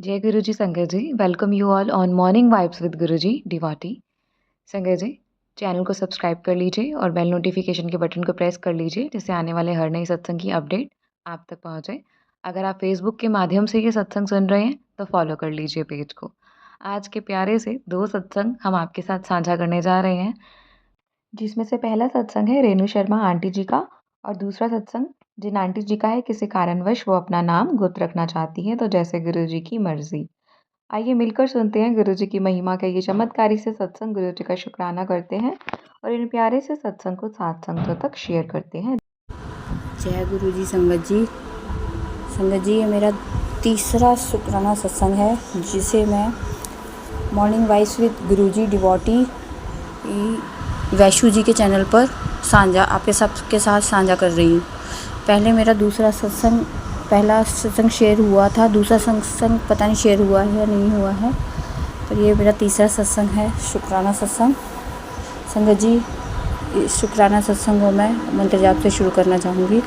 जय Guru ji Sangat ji, welcome you all on morning vibes with Guru ji डिवॉटी। संगत जी, channel को सब्सक्राइब कर लीजिए और बेल नोटिफिकेशन के बटन को प्रेस कर लीजिए जिससे आने वाले हर नई सत्संग की अपडेट आप तक पहुंचे। अगर आप फेसबुक के माध्यम से ये सत्संग सुन रहे हैं तो फॉलो कर लीजिए पेज को। आज के प्यारे से दो सत्संग हम आपके साथ साझा करने जा रहे हैं, जिसमें से पहला सत्संग है रेणु शर्मा आंटी जी का और दूसरा सत्संग जिन आंटी जी का है किसी कारणवश वो अपना नाम गुप्त रखना चाहती हैं, तो जैसे गुरु जी की मर्जी। आइए मिलकर सुनते हैं गुरु जी की महिमा का ये चमत्कारी से सत्संग। गुरु जी का शुक्राना करते हैं और इन प्यारे से सत्संग को 7 संगतों तक शेयर करते हैं। जय गुरु जी संगत जी। संगत जी, ये मेरा तीसरा शुक्राना सत्संग है जिसे मैं morning vibes with Guru ji डिवॉटी Vaishu जी के चैनल पर साझा आपके सबके साथ साझा कर रही हूँ। पहले मेरा पहला सत्संग शेयर हुआ था, दूसरा सत्संग पता नहीं शेयर हुआ है या नहीं हुआ है, पर ये मेरा तीसरा सत्संग है, शुक्राना सत्संग। संगत जी, इस शुक्राना सत्संग को मैं मंत्र जाप से शुरू करना चाहूँगी।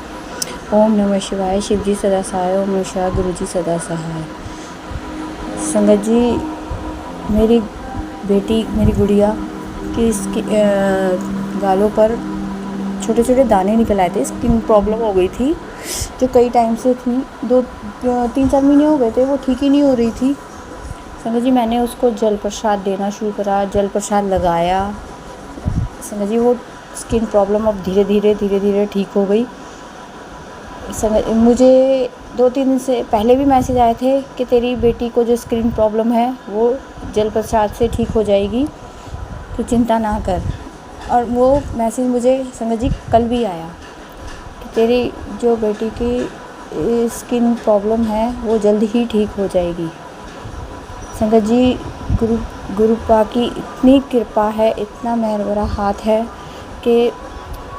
ओम नमः शिवाय, शिव जी सदा सहाय, ओम नमः शिवाय, गुरु जी सदा सहाय। संगत जी, मेरी बेटी, मेरी गुड़िया की गालों पर छोटे छोटे दाने निकल आए थे। स्किन प्रॉब्लम हो गई थी जो कई टाइम से थी, 2-3-4 महीने हो गए थे, वो ठीक ही नहीं हो रही थी। संगत जी, मैंने उसको जल प्रसाद देना शुरू करा, जल प्रसाद लगाया। संगत जी, वो स्किन प्रॉब्लम अब धीरे धीरे ठीक हो गई। मुझे 2-3 दिन से पहले भी मैसेज आए थे कि तेरी बेटी को जो स्किन प्रॉब्लम है वो जल प्रसाद से ठीक हो जाएगी, तो चिंता ना कर। और वो मैसेज मुझे संगत जी कल भी आया कि तेरी जो बेटी की स्किन प्रॉब्लम है वो जल्द ही ठीक हो जाएगी। संगत जी, गुरुपा की इतनी कृपा है, इतना मेहर भरा हाथ है कि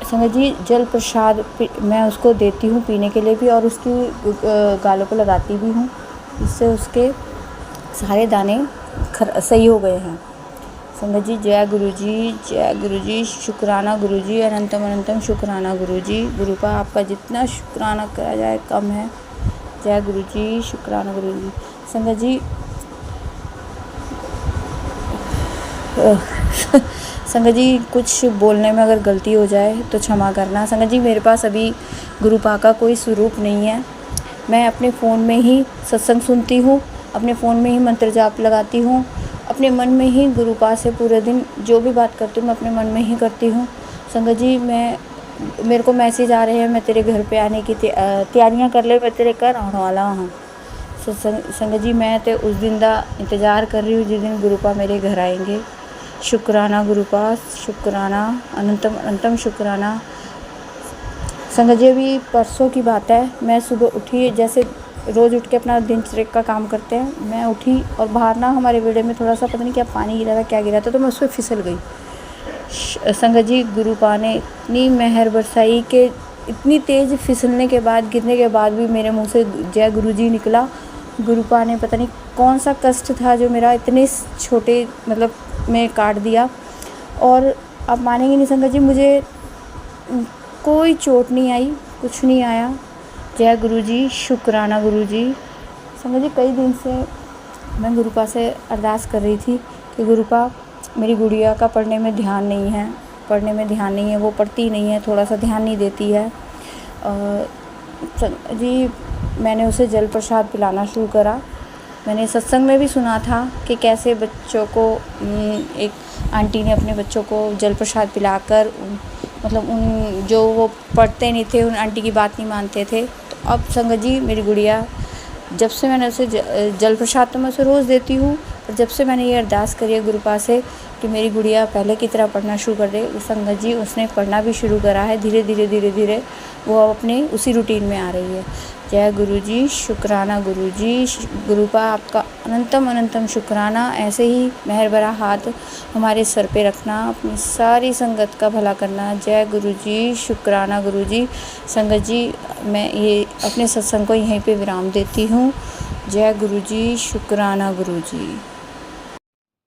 संगत जी जल प्रसाद मैं उसको देती हूँ पीने के लिए भी, और उसकी गालों पर लगाती भी हूँ। इससे उसके सारे दाने सही हो गए हैं। संगत जी, जय गुरु जी, शुक्राना गुरु जी, अनंतम अनंतम शुक्राना गुरु जी। गुरुपा आपका जितना शुक्राना करा जाए कम है। जय गुरु जी, शुक्राना गुरु जी। संगत जी, संगत जी, कुछ बोलने में अगर गलती हो जाए तो क्षमा करना। संगत जी, मेरे पास अभी गुरुपा का कोई स्वरूप नहीं है। मैं अपने फ़ोन में ही सत्संग सुनती हूँ, अपने फ़ोन में ही मंत्र जाप लगाती हूँ, अपने मन में ही गुरुपा से पूरे दिन जो भी बात करती हूँ मैं अपने मन में ही करती हूँ। संगत जी, मेरे को मैसेज आ रहे हैं, मैं तेरे घर पे आने की तैयारियाँ कर ले, मैं तेरे घर आने वाला हूँ। संगत जी, मैं तो उस दिन का इंतज़ार कर रही हूँ जिस दिन गुरुपा मेरे घर आएंगे। शुक्राना गुरुपा, शुक्राना, अनंतम अनंतम शुक्राना। संगत जी, अभी परसों की बात है, मैं सुबह उठी, जैसे रोज़ उठ के अपना दिनचर्या का काम करते हैं, मैं उठी और बाहर ना हमारे विड़े में थोड़ा सा पता नहीं क्या पानी गिरा था, क्या गिरा था, तो मैं उस पर फिसल गई। संगत जी, गुरुपा ने इतनी मेहर बरसाई कि इतनी तेज़ फिसलने के बाद, गिरने के बाद भी मेरे मुंह से जय गुरु जी निकला। गुरुपा ने पता नहीं कौन सा कष्ट था जो मेरा इतने छोटे में काट दिया। और आप मानेंगे नहीं संगत जी, मुझे कोई चोट नहीं आई, कुछ नहीं आया। जय गुरु जी, शुक्राना गुरु जी। संगत जी, कई दिन से मैं गुरुपा से अरदास कर रही थी कि गुरुपा, मेरी गुड़िया का पढ़ने में ध्यान नहीं है, वो पढ़ती नहीं है, थोड़ा सा ध्यान नहीं देती है। जी, मैंने उसे जल प्रसाद पिलाना शुरू करा। मैंने सत्संग में भी सुना था कि कैसे बच्चों को, एक आंटी ने अपने बच्चों को जल प्रसाद पिलाकर उन जो वो पढ़ते नहीं थे, उन आंटी की बात नहीं मानते थे। तो अब संगत जी, मेरी गुड़िया, जब से मैंने उसे जल प्रसाद तो मैं उसे रोज़ देती हूँ, पर जब से मैंने ये अरदास करी है गुरुपा से कि मेरी गुड़िया पहले की तरह पढ़ना शुरू कर दे, संगत जी उसने पढ़ना भी शुरू करा है। धीरे धीरे वो अब अपने उसी रूटीन में आ रही है। जय गुरु जी, शुक्राना गुरु जी। गुरुपा आपका अनंतम अनंतम शुक्राना। ऐसे ही मेहर भरा हाथ हमारे सर पे रखना, अपनी सारी संगत का भला करना। जय गुरु जी, शुक्राना गुरु जी। संगत जी, मैं ये अपने सत्संग को यहीं पे विराम देती हूँ। जय गुरु जी, शुक्राना गुरु जी।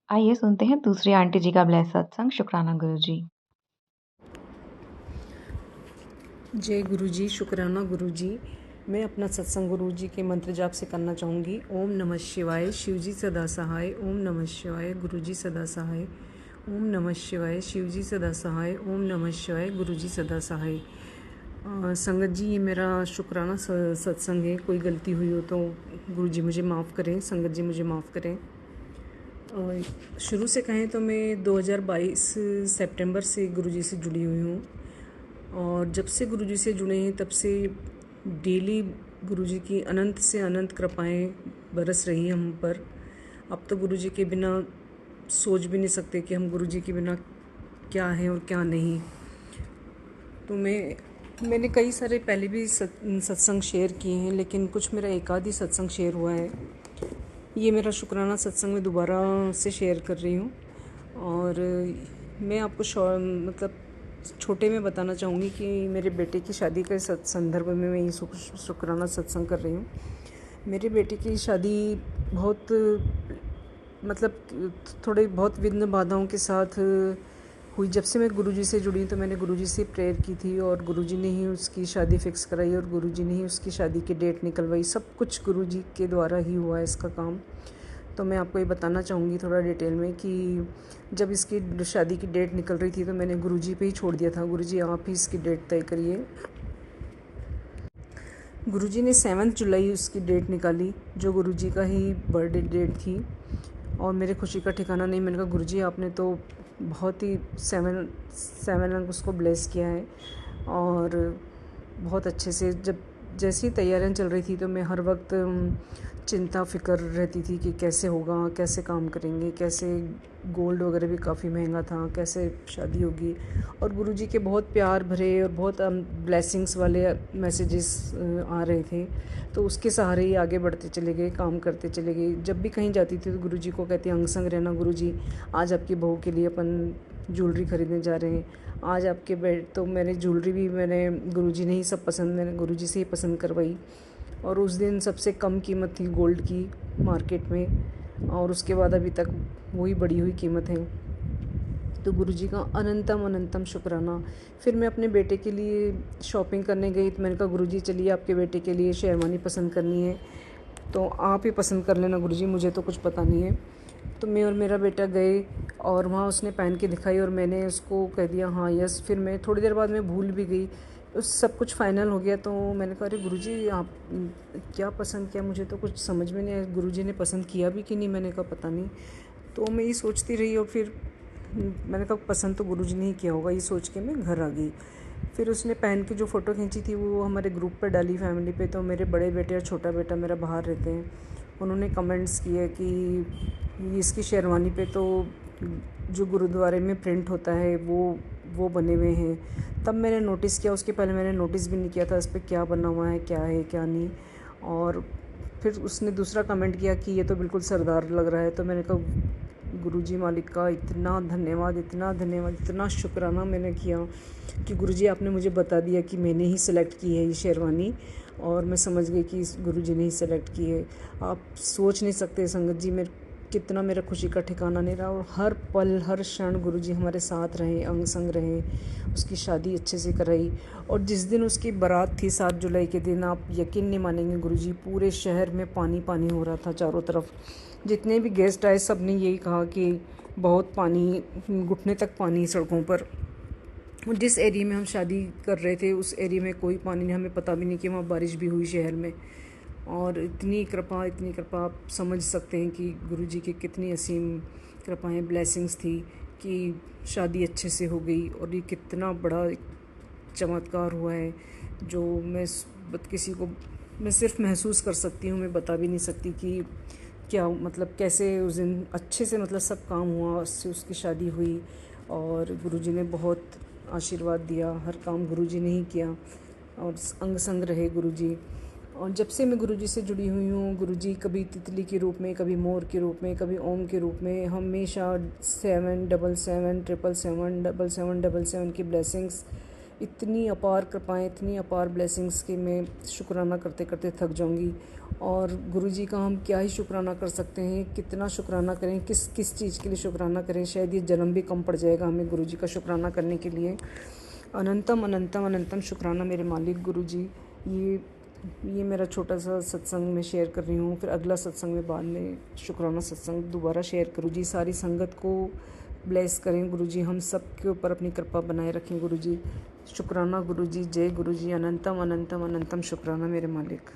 आइए सुनते हैं दूसरी आंटी जी का ब्लेस सत्संग। शुक्राना गुरु जी। जय गुरु जी, शुक्राना गुरु जी। मैं अपना सत्संग गुरु जी के मंत्र जाप से करना चाहूँगी। ओम नमः शिवाय, शिव जी सदा सहाय। ओम नमः शिवाय, गुरु जी सदा सहाय। ओम नमः शिवाय, शिव जी सदा सहाय। ओम नमः शिवाय, गुरु जी सदा सहाय। संगत जी, ये मेरा शुक्राना सत्संग है। कोई गलती हुई हो तो गुरु जी मुझे माफ़ करें, संगत जी मुझे माफ़ करें। शुरू से कहें तो मैं 2022 सितंबर से गुरु जी से जुड़ी हुई हूँ, और जब से गुरु जी से जुड़े हैं तब से डेली गुरु जी की अनंत से अनंत कृपाएं बरस रही हैं हम पर। अब तो गुरु जी के बिना सोच भी नहीं सकते कि हम गुरु जी के बिना क्या है और क्या नहीं। तो मैंने कई सारे पहले भी सत्संग शेयर किए हैं, लेकिन कुछ मेरा एक आध ही सत्संग शेयर हुआ है। ये मेरा शुक्राना सत्संग में दोबारा से शेयर कर रही हूँ। और मैं आपको मतलब छोटे में बताना चाहूँगी कि मेरे बेटे की शादी के संदर्भ में मैं ये शुक्राना सत्संग कर रही हूँ। मेरे बेटे की शादी बहुत मतलब थोड़े बहुत विघ्न बाधाओं के साथ हुई। जब से मैं गुरुजी से जुड़ी तो मैंने गुरुजी से प्रेयर की थी, और गुरुजी ने ही उसकी शादी फिक्स कराई, और गुरुजी ने ही उसकी शादी की डेट निकलवाई। सब कुछ गुरुजी के द्वारा ही हुआ है इसका काम। तो मैं आपको ये बताना चाहूँगी थोड़ा डिटेल में कि जब इसकी शादी की डेट निकल रही थी तो मैंने गुरुजी पे ही छोड़ दिया था, गुरुजी आप ही इसकी डेट तय करिए। गुरुजी ने 7 जुलाई उसकी डेट निकाली, जो गुरुजी का ही बर्थडे डेट थी, और मेरे खुशी का ठिकाना नहीं। मैंने कहा गुरुजी आपने तो बहुत ही 7 अंक उसको ब्लेस किया है, और बहुत अच्छे से जब जैसी तैयारियां चल रही थी तो मैं हर वक्त चिंता फ़िक्र रहती थी कि कैसे होगा, कैसे काम करेंगे, कैसे गोल्ड वगैरह भी काफ़ी महंगा था, कैसे शादी होगी। और गुरुजी के बहुत प्यार भरे और बहुत ब्लेसिंग्स वाले मैसेजेस आ रहे थे, तो उसके सहारे ही आगे बढ़ते चले गए, काम करते चले गए। जब भी कहीं जाती थी तो गुरुजी को कहती अंग संग रहना गुरुजी, आज आपकी बहू के लिए अपन ज्वेलरी ख़रीदने जा रहे हैं, आज आपके बेड। तो मैंने ज्वेलरी भी मैंने गुरुजी ने ही सब पसंद मैंने गुरुजी से ही पसंद करवाई, और उस दिन सबसे कम कीमत थी गोल्ड की मार्केट में, और उसके बाद अभी तक वही बढ़ी हुई कीमत है। तो गुरुजी का अनंतम अनंतम शुक्राना। फिर मैं अपने बेटे के लिए शॉपिंग करने गई, तो मैंने कहा गुरुजी चलिए आपके बेटे के लिए शेरवानी पसंद करनी है तो आप ही पसंद कर लेना गुरुजी, मुझे तो कुछ पता नहीं है। तो मैं और मेरा बेटा गए, और वहाँ उसने पहन के दिखाई और मैंने उसको कह दिया हाँ यस। फिर मैं थोड़ी देर बाद मैं भूल भी गई, उस सब कुछ फ़ाइनल हो गया। तो मैंने कहा अरे गुरुजी आप क्या पसंद किया, मुझे तो कुछ समझ में नहीं आया, गुरुजी ने पसंद किया भी कि नहीं। मैंने कहा पता नहीं। तो मैं ये सोचती रही, और फिर मैंने कहा पसंद तो गुरुजी ने ही किया होगा, ये सोच के मैं घर आ गई। फिर उसने पहन के जो फ़ोटो खींची थी वो हमारे ग्रुप पे डाली फैमिली पे। तो मेरे बड़े बेटे और छोटा बेटा मेरा बाहर रहते हैं, उन्होंने कमेंट्स किए कि इसकी शेरवानी पे तो जो गुरुद्वारे में प्रिंट होता है वो बने हुए हैं। तब मैंने नोटिस किया, उसके पहले मैंने नोटिस भी नहीं किया था इस पर क्या बना हुआ है क्या नहीं। और फिर उसने दूसरा कमेंट किया कि ये तो बिल्कुल सरदार लग रहा है। तो मैंने कहा गुरुजी मालिक का इतना धन्यवाद, इतना धन्यवाद, इतना शुक्राना मैंने किया कि गुरुजी आपने मुझे बता दिया कि मैंने ही सिलेक्ट की है ये शेरवानी, और मैं समझ गई कि गुरुजी ने ही सिलेक्ट की है। आप सोच नहीं सकते संगत जी कितना मेरा खुशी का ठिकाना नहीं रहा, और हर पल हर क्षण गुरुजी हमारे साथ रहे, अंग संग रहे। उसकी शादी अच्छे से कराई, और जिस दिन उसकी बारात थी 7 जुलाई के दिन, आप यकीन नहीं मानेंगे गुरुजी, पूरे शहर में पानी पानी हो रहा था चारों तरफ। जितने भी गेस्ट आए सब ने यही कहा कि बहुत पानी, घुटने तक पानी सड़कों पर। जिस एरिया में हम शादी कर रहे थे उस एरिया में कोई पानी नहीं, हमें पता भी नहीं कि वहाँ बारिश भी हुई शहर में। और इतनी कृपा आप समझ सकते हैं कि गुरुजी की कितनी असीम कृपाएं, ब्लेसिंग्स थी कि शादी अच्छे से हो गई। और ये कितना बड़ा चमत्कार हुआ है जो मैं किसी को, मैं सिर्फ महसूस कर सकती हूँ, मैं बता भी नहीं सकती कि क्या मतलब कैसे उस दिन अच्छे से मतलब सब काम हुआ, उससे उसकी शादी हुई। और गुरुजी ने बहुत आशीर्वाद दिया, हर काम गुरुजी ने ही किया, और अंग संग रहे गुरुजी। और जब से मैं गुरुजी से जुड़ी हुई हूँ, गुरुजी कभी तितली के रूप में, कभी मोर के रूप में, कभी ओम के रूप में, हमेशा 777777777 की ब्लेसिंग्स, इतनी अपार कृपाएँ, इतनी अपार ब्लेसिंग्स कि मैं शुक्राना करते करते थक जाऊँगी। और गुरुजी का हम क्या ही शुक्राना कर सकते हैं, कितना शुक्राना करें, किस चीज़ के लिए शुक्राना करें, शायद ये जन्म भी कम पड़ जाएगा हमें गुरुजी का शुक्राना करने के लिए। अनंतम अनंतम अनंतम शुक्राना मेरे मालिक गुरुजी। ये ये मेरा छोटा सा सत्संग मैं शेयर कर रही हूँ। फिर अगला सत्संग में बाद में शुक्राना सत्संग दोबारा शेयर करूँ। जी सारी संगत को ब्लेस करें गुरु जी, हम सब के ऊपर अपनी कृपा बनाए रखें गुरु जी। शुक्राना गुरु जी, जय गुरु जी, अनंतम अनंतम अनंतम शुक्राना मेरे मालिक।